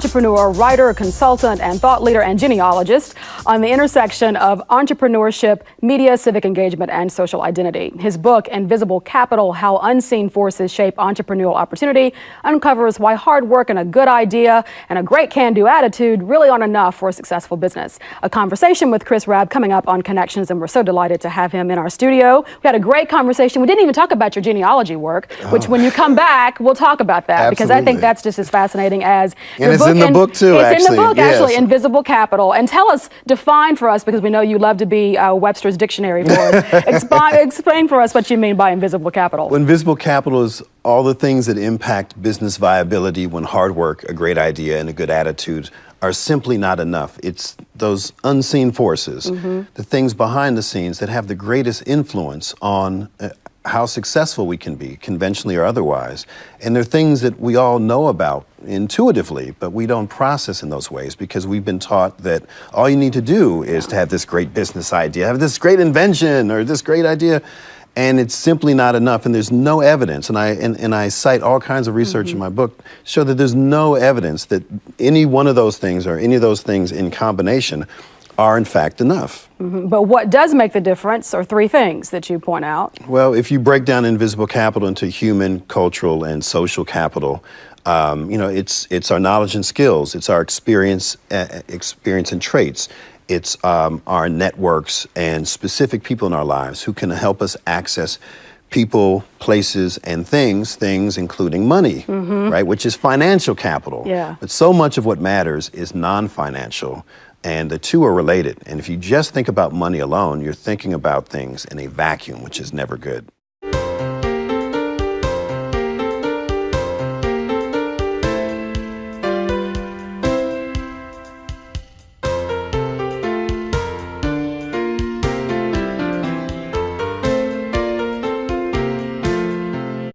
entrepreneur, writer, consultant, and thought leader and genealogist on the intersection of entrepreneurship, media, civic engagement, and social identity. His book, Invisible Capital: How Unseen Forces Shape Entrepreneurial Opportunity, uncovers why hard work and a good idea and a great can-do attitude really aren't enough for a successful business. A conversation with Chris Rabb coming up on Connections, and we're so delighted to have him in our studio. We had a great conversation. We didn't even talk about your genealogy work, which when you come back, we'll talk about that. Because I think that's just as fascinating as your book. And it's in the book too, It's in the book, actually, Invisible Capital. And tell us, define for us, because we know you love to be Webster's dictionary for us. Explain for us what you mean by invisible capital. Well, invisible capital is all the things that impact business viability when hard work, a great idea, and a good attitude are simply not enough. It's those unseen forces, the things behind the scenes that have the greatest influence on how successful we can be, conventionally or otherwise. And they're things that we all know about intuitively, but we don't process in those ways because we've been taught that all you need to do is to have this great business idea, have this great invention or this great idea, and it's simply not enough. And there's no evidence, and I cite all kinds of research in my book, show that there's no evidence that any one of those things or any of those things in combination are in fact enough. But what does make the difference are three things that you point out. Well, if you break down invisible capital into human, cultural, and social capital, it's our knowledge and skills, it's our experience and traits, it's our networks and specific people in our lives who can help us access people, places, and things including money, right, which is financial capital. Yeah. But so much of what matters is non-financial. And the two are related. And if you just think about money alone, you're thinking about things in a vacuum, which is never good.